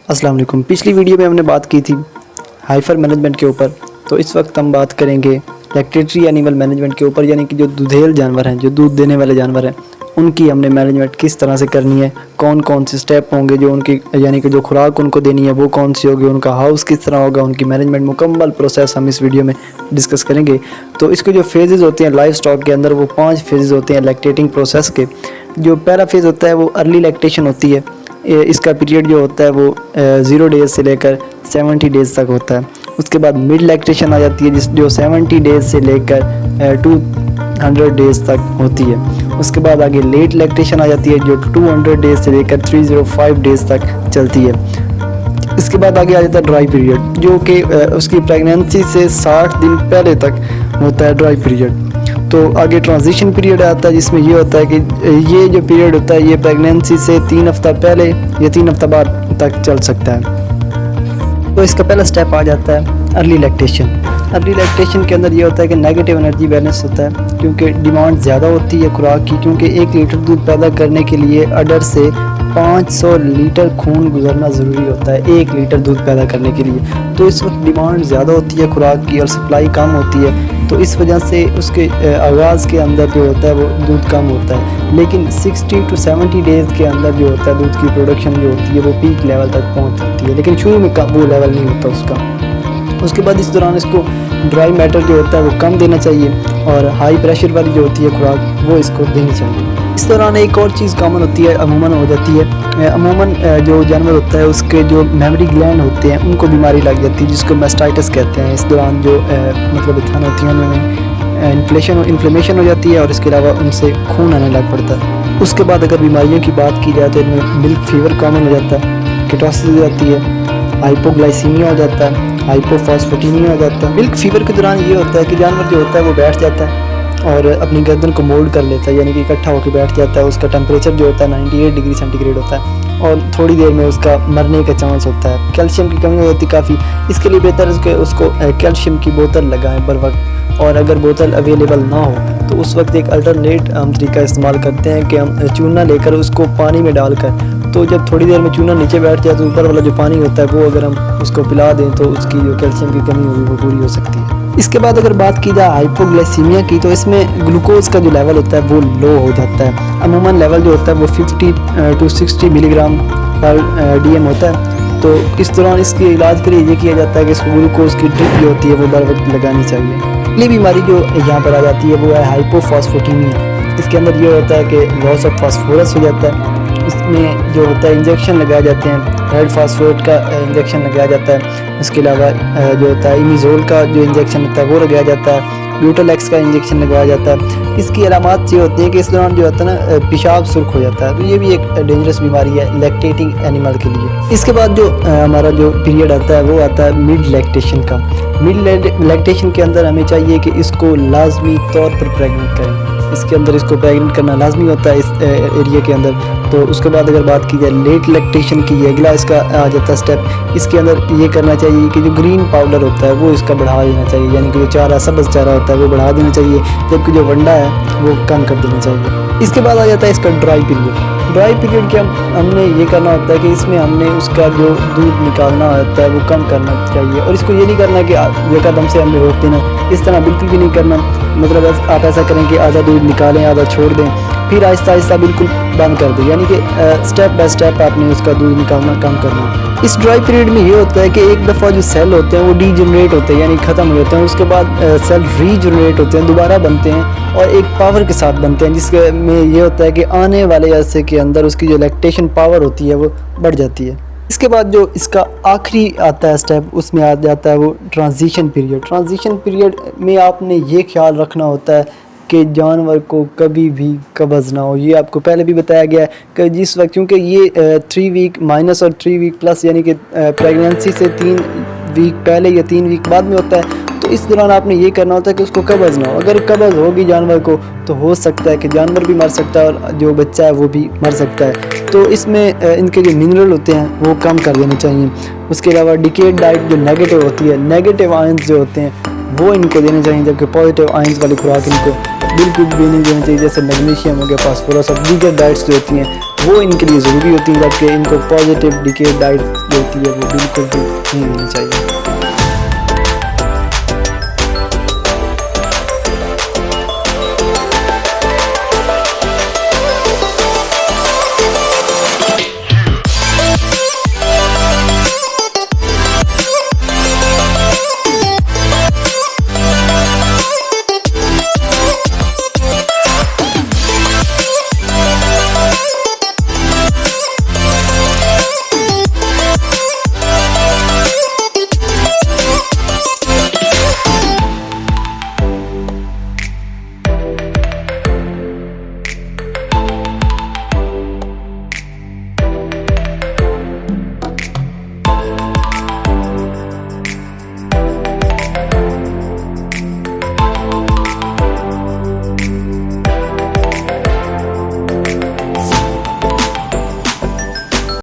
अस्सलाम वालेकुम। पिछली वीडियो में हमने बात की थी हाइफर मैनेजमेंट के ऊपर, तो इस वक्त हम बात करेंगे लैक्टेटरी एनिमल मैनेजमेंट के ऊपर, यानी कि जो दूधेल जानवर हैं, जो दूध देने वाले जानवर हैं, उनकी हमने मैनेजमेंट किस तरह से करनी है, कौन कौन से स्टेप होंगे जो उनकी, यानी कि जो खुराक उनको देनी है वो कौन सी होगी, उनका हाउस किस तरह होगा, उनकी मैनेजमेंट मुकम्मल प्रोसेस हम इस वीडियो में डिस्कस करेंगे। तो इसके जो फेजेस होते हैं लाइव स्टॉक के अंदर, वो 5 फेजेस होते हैं लैक्टेटिंग प्रोसेस के। जो पहला फेज़ होता है वो अर्ली लैक्टेशन होती है। इसका पीरियड जो होता है वो 0 डेज़ से लेकर 70 डेज़ तक होता है। उसके बाद मिड लैक्टेशन आ जाती है जो 70 डेज़ से लेकर 200 डेज़ तक होती है। उसके बाद आगे लेट लैक्टेशन आ जाती है जो 200 डेज़ से लेकर 305 डेज़ तक चलती है। इसके बाद आगे आ जाता है ड्राई पीरियड, जो कि उसकी प्रेगनेंसी से 60 दिन पहले तक होता है ड्राई पीरियड। तो आगे ट्रांजिशन पीरियड आता है, जिसमें ये होता है कि ये जो पीरियड होता है ये प्रेगनेंसी से 3 हफ्ता पहले या 3 हफ्ता बाद तक चल सकता है। तो इसका पहला स्टेप आ जाता है अर्ली लैक्टेशन। अर्ली लैक्टेशन के अंदर ये होता है कि नेगेटिव एनर्जी बैलेंस होता है, क्योंकि डिमांड ज़्यादा होती है खुराक की, क्योंकि 1 लीटर दूध पैदा करने के लिए अडर से 500 लीटर खून गुजरना ज़रूरी होता है 1 लीटर दूध पैदा करने के लिए। तो इस वक्त डिमांड ज़्यादा होती है खुराक की और सप्लाई कम होती है, तो इस वजह से उसके आगाज़ के अंदर जो होता है वो दूध कम होता है। लेकिन 60 to 70 डेज़ के अंदर जो होता है दूध की प्रोडक्शन जो होती है वो पीक लेवल तक पहुंच जाती है, लेकिन शुरू में वो लेवल नहीं होता उसका। उसके बाद इस दौरान इसको ड्राई मैटर जो होता है वो कम देना चाहिए और हाई प्रेशर वाली जो होती है खुराक वो इसको देनी चाहिए। इस दौरान एक और चीज़ कॉमन होती है, अमूमन हो जाती है। अमूमन जो जानवर होता है उसके जो मेमोरी ग्लैंड होते हैं उनको बीमारी लग जाती है, जिसको मास्टाइटिस कहते हैं। इस दौरान जो मतलब थन होती है उनमें इन्फ्लेमेशन हो जाती है और इसके अलावा उनसे खून आने लग पड़ता है। उसके बाद अगर बीमारियों की बात की जाए तो इनमें मिल्क फीवर कॉमन हो जाता है, कीटोसिस हो जाती है, हाइपोग्लाइसीमिया हो जाता है, हाइपोफॉस्फेटीमिया हो जाता है। मिल्क फीवर के दौरान ये होता है कि जानवर जो होता है वो बैठ जाता है और अपनी गर्दन को मोल्ड कर लेता है, यानी कि इकट्ठा होकर बैठ जाता है। उसका टेम्परेचर जो होता है 98 डिग्री सेंटीग्रेड होता है और थोड़ी देर में उसका मरने का चांस होता है। कैल्शियम की कमी होती है काफ़ी, इसके लिए बेहतर है उसको कैल्शियम की बोतल लगाएं बर वक्त, और अगर बोतल अवेलेबल ना हो तो उस वक्त एक अल्टरनेट हम तरीका इस्तेमाल करते हैं कि हम चूना लेकर उसको पानी में डालकर, तो जब थोड़ी देर में चूना नीचे बैठ जाए तो ऊपर वाला जो पानी होता है वो अगर हम उसको पिला दें तो उसकी जो कैल्शियम की कमी होगी वो पूरी हो सकती है। इसके बाद अगर बात की जाए हाइपोग्लाइसीमिया की, तो इसमें ग्लूकोज का जो लेवल होता है वो लो हो जाता है। अमूमन लेवल जो होता है वो 50 to 60 मिलीग्राम पर DM होता है। तो इस दौरान इसके इलाज के लिए ये किया जाता है कि इसको ग्लूकोज की ड्रिप जो होती है वो बर वक्त लगानी चाहिए। अगली बीमारी जो यहाँ पर आ जाती है वो है हाइपोफॉस्फेटीमिया। इसके अंदर ये होता है कि लॉस ऑफ फास्फोरस हो जाता है। इसमें जो होता है इंजेक्शन लगाए जाते हैं, रेड फास्फेट का इंजेक्शन लगाया जाता है। उसके अलावा जो होता है इमिजोल का जो इंजेक्शन होता है वो लगाया जाता है, ब्यूटालेक्स का इंजेक्शन लगाया जाता है। इसकी अलामात ये होती है कि इस दौरान जो होता है ना पेशाब सुर्ख हो जाता है, तो ये भी एक डेंजरस बीमारी है लैक्टेटिंग एनिमल के लिए। इसके बाद जो हमारा जो पीरियड आता है वो आता है मिड लैक्टेशन का। मिड लैक्टेशन के अंदर हमें चाहिए कि इसको लाजमी तौर पर प्रेगनेंट करें, इसके अंदर इसको प्रेगनेंट करना लाजमी होता है इस एरिया के अंदर। तो उसके बाद अगर बात की जाए लेट लैक्टेशन की, ये अगला इसका आ जाता है स्टेप। इसके अंदर ये करना चाहिए कि जो ग्रीन पाउडर होता है वो इसका बढ़ा देना चाहिए, यानी कि जो चारा सब्ज़ चारा होता है वो बढ़ा देना चाहिए, जबकि जो वंडा है वो कम कर देना चाहिए। इसके बाद आ जाता है इसका ड्राई पीरियड। ड्राई पीरियड के हमने ये करना होता है कि इसमें हमने उसका जो दूध निकालना होता है वो कम करना चाहिए, और इसको ये नहीं करना कि एकदम से हमने रोक देना, इस तरह बिल्कुल भी नहीं करना। मतलब आप ऐसा करें कि आधा दूध निकालें आधा छोड़ दें, फिर आहिस्ता आहिस्ता बिल्कुल बंद कर दें, यानी कि स्टेप बाय स्टेप आपने उसका दूध निकालना कम करना। इस ड्राई पीरियड में ये होता है कि एक दफ़ा जो सेल होते हैं वो डीजनरेट होते हैं, यानी ख़त्म हो जाते हैं। उसके बाद सेल रीजनरेट होते हैं, दोबारा बनते हैं और एक पावर के साथ बनते हैं, जिसके में ये होता है कि आने वाले अरसे के अंदर उसकी जो लैक्टेशन पावर होती है वो बढ़ जाती है। इसके बाद जो इसका आखिरी आता है स्टेप, उसमें आ जाता है वो ट्रांजिशन पीरियड। ट्रांजिशन पीरियड में आपने ये ख्याल रखना होता है कि जानवर को कभी भी कब्ज़ ना हो। ये आपको पहले भी बताया गया है कि जिस वक्त, क्योंकि ये 3 वीक माइनस और 3 वीक प्लस, यानी कि प्रेगनेंसी से 3 वीक पहले या 3 वीक बाद में होता है, तो इस दौरान आपने ये करना होता है कि उसको कब्ज़ ना हो। अगर कब्ज़ होगी जानवर को तो हो सकता है कि जानवर भी मर सकता है और जो बच्चा है वो भी मर सकता है। तो इसमें इनके जो मिनरल होते हैं वो कम कर देने चाहिए। उसके अलावा डिकेट डाइट जो नेगेटिव होती है, नेगेटिव आयंस जो होते हैं वो इनको देने चाहिए, जबकि पॉजिटिव आयंस वाली खुराक इनको बिल्कुल भी नहीं देनी चाहिए, जैसे मैग्नीशियम हो गया, फास्फोरस और दीगर डाइट्स जो होती हैं वो इनके लिए ज़रूरी होती हैं, जबकि इनको पॉजिटिव डिकेट डाइट होती है वो बिल्कुल भी नहीं लेनी चाहिए।